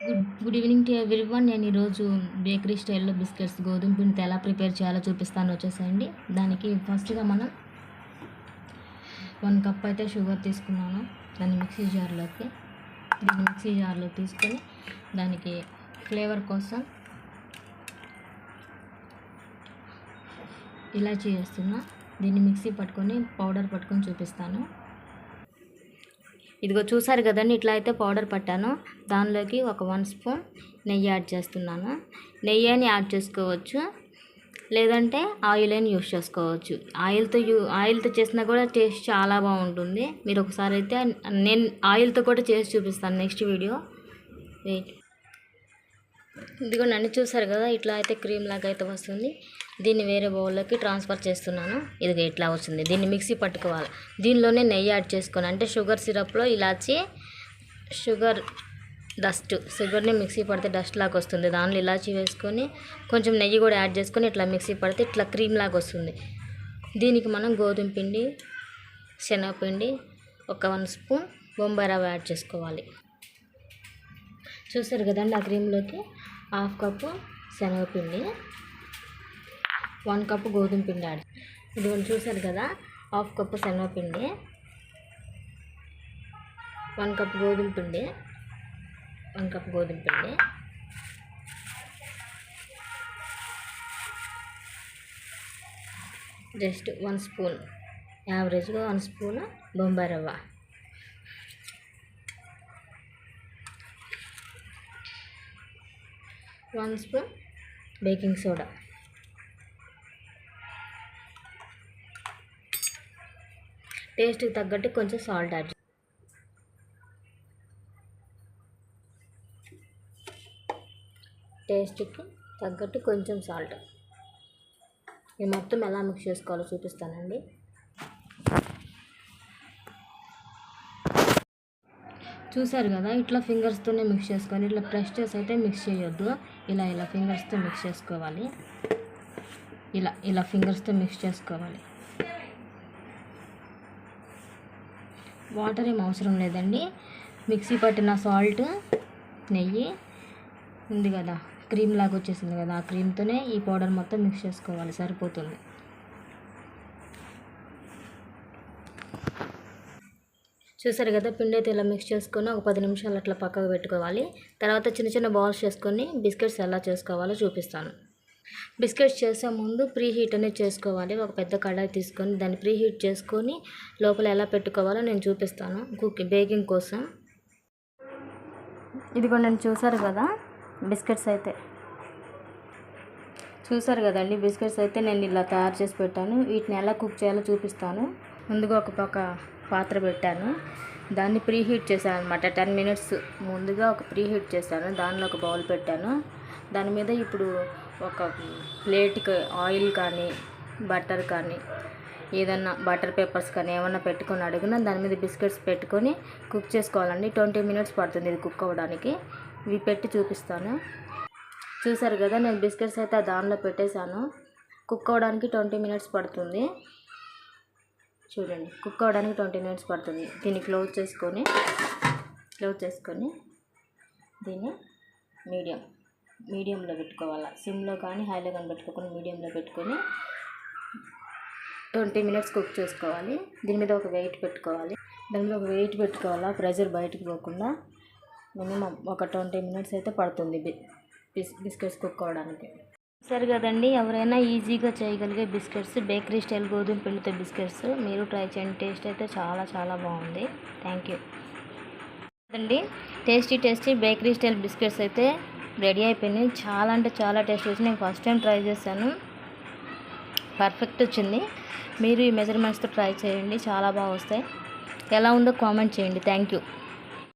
Good evening to everyone. నేను ఈరోజు bakery స్టైల్లో బిస్కెట్స్ గోధుమ పిండితో ఎలా ప్రిపేర్ చేయాలో చూపిస్తాను, వచ్చేసేయండి. దానికి ఫస్ట్గా మనం 1 కప్ అయితే షుగర్ తీసుకున్నాను. దీన్ని మిక్సీ జార్లో తీసుకొని దానికి ఫ్లేవర్ కోసం ఇలాచీ వేస్తున్నా. దీన్ని మిక్సీ పట్టుకొని పౌడర్ పట్టుకొని చూపిస్తాను. ఇదిగో చూసారు కదండి, ఇట్లా అయితే పౌడర్ పట్టాను. దానిలోకి ఒక 1 స్పూన్ నెయ్యి యాడ్ చేస్తున్నాను. నెయ్యి అని యాడ్ చేసుకోవచ్చు, లేదంటే ఆయిల్ అని యూస్ చేసుకోవచ్చు. ఆయిల్తో చేసినా కూడా టేస్ట్ చాలా బాగుంటుంది. మీరు ఒకసారి అయితే, నేను ఆయిల్తో కూడా చేసి చూపిస్తాను నెక్స్ట్ వీడియో. వెయిట్, ఇదిగోండి, చూసారు కదా, ఇట్లా అయితే క్రీమ్ లాగా అయితే వస్తుంది. దీన్ని వేరే బౌల్లోకి ట్రాన్స్ఫర్ చేస్తున్నాను. ఇదిగో ఇట్లా వస్తుంది. దీన్ని మిక్సీ పట్టుకోవాలి. దీనిలోనే నెయ్యి యాడ్ చేసుకొని, అంటే షుగర్ సిరప్లో ఇలాచి షుగర్ని మిక్సీ పడితే డస్ట్ లాగా వస్తుంది. దానిలో ఇలాచి వేసుకొని కొంచెం నెయ్యి కూడా యాడ్ చేసుకొని ఇట్లా మిక్సీ పడితే ఇట్లా క్రీమ్ లాగా వస్తుంది. దీనికి మనం గోధుమ పిండి, శనగపిండి, ఒక 1 స్పూన్ బొంబాయి రవ్వ యాడ్ చేసుకోవాలి. చూసారు కదండి, ఆ క్రీమ్లోకి 1/2 కప్పు శనగపిండి, 1 కప్పు గోధుమ పిండి యాడ్. ఇదిగోండి చూసారు కదా, 1/2 కప్పు శనగపిండి, 1 కప్పు గోధుమ పిండి, జస్ట్ 1 స్పూన్, యావరేజ్గా 1 స్పూన్ బొంబాయి రవ్వ, 1 స్పూన్ బేకింగ్ సోడా, టేస్ట్కి తగ్గట్టు కొంచెం సాల్ట్ యాడ్. టేస్ట్కి తగ్గట్టు కొంచెం సాల్ట్. ఇది మొత్తం ఎలా మిక్స్ చేసుకోవాలో చూపిస్తానండి. చూసారు కదా, ఇట్లా ఫింగర్స్తోనే మిక్స్ చేసుకొని, ఇట్లా ప్రెస్ చేసి అయితే మిక్స్ చేయొద్దు. ఇలా ఫింగర్స్తో మిక్స్ చేసుకోవాలి. ఇలా ఫింగర్స్తో మిక్స్ చేసుకోవాలి. వాటర్ ఏం అవసరం లేదండి. మిక్సీ పట్టిన సాల్ట్, నెయ్యి ఉంది కదా, క్రీమ్ లాగా వచ్చేసింది కదా, ఆ క్రీమ్తోనే ఈ పౌడర్ మొత్తం మిక్స్ చేసుకోవాలి, సరిపోతుంది. చూసారు కదా, పిండి అయితే ఇలా మిక్స్ చేసుకొని ఒక 10 నిమిషాలు అట్లా పక్కకు పెట్టుకోవాలి. తర్వాత చిన్న చిన్న బాల్స్ చేసుకొని బిస్కెట్స్ ఎలా చేసుకోవాలో చూపిస్తాను. బిస్కెట్స్ చేసే ముందు ప్రీ హీట్ అనేది చేసుకోవాలి. ఒక పెద్ద కడాయి తీసుకొని దాన్ని ప్రీ హీట్ చేసుకొని లోపల ఎలా పెట్టుకోవాలో నేను చూపిస్తాను బేకింగ్ కోసం. ఇదిగో నేను చూసారు కదా, బిస్కెట్స్ అయితే చూసారు కదండి, బిస్కెట్స్ అయితే నేను ఇలా తయారు చేసి పెట్టాను. వీటిని ఎలా కుక్ చేయాలో చూపిస్తాను. ముందుగా ఒక పక్క పాత్ర పెట్టాను, దాన్ని ప్రీ హీట్ చేశాను అనమాట. 10 మినిట్స్ ముందుగా ఒక ప్రీ హీట్ చేశాను. దానిలో ఒక బౌల్ పెట్టాను. దాని మీద ఇప్పుడు ఒక ప్లేట్కి ఆయిల్ కానీ బటర్ కానీ ఏదన్నా బటర్ పేపర్స్ కానీ ఏమన్నా పెట్టుకొని అడుగున దాని మీద బిస్కెట్స్ పెట్టుకొని కుక్ చేసుకోవాలండి. 20 మినిట్స్ పడుతుంది ఇది కుక్ అవ్వడానికి. ఇవి పెట్టి చూపిస్తాను. చూసారు కదా, నేను బిస్కెట్స్ అయితే దానిలో పెట్టేశాను. కుక్ అవ్వడానికి 20 మినిట్స్ పడుతుంది. చూడండి, కుక్ అవ్వడానికి 20 మినిట్స్ పడుతుంది. దీన్ని క్లోజ్ చేసుకొని దీన్ని మీడియంలో పెట్టుకోవాలి. సిమ్లో కానీ హైలో కానీ పెట్టుకోకుండా మీడియంలో పెట్టుకొని 20 మినిట్స్ కుక్ చేసుకోవాలి. దీని మీద ఒక వెయిట్ పెట్టుకోవాలి. ప్రెషర్ బయటకు పోకుండా. మినిమం ఒక 20 మినిట్స్ అయితే పడుతుంది బిస్కెట్స్ కుక్ అవ్వడానికి. సరే కదండి, ఎవరైనా ఈజీగా చేయగలిగే బిస్కెట్స్, బేకరీ స్టైల్ గోధుమ పిండితో బిస్కెట్స్ మీరు ట్రై చేయండి. టేస్ట్ అయితే చాలా చాలా బాగుంది. థ్యాంక్ యూ అండి. టేస్టీ బేకరీ స్టైల్ బిస్కెట్స్ అయితే రెడీ అయిపోయినాయి. చాలా అంటే చాలా టేస్ట్ వచ్చింది. నేను ఫస్ట్ టైం ట్రై చేశాను, పర్ఫెక్ట్ వచ్చింది. మీరు ఈ మెజర్మెంట్స్తో ట్రై చేయండి, చాలా బాగా వస్తాయి. ఎలా ఉందో కామెంట్ చేయండి. Thank you.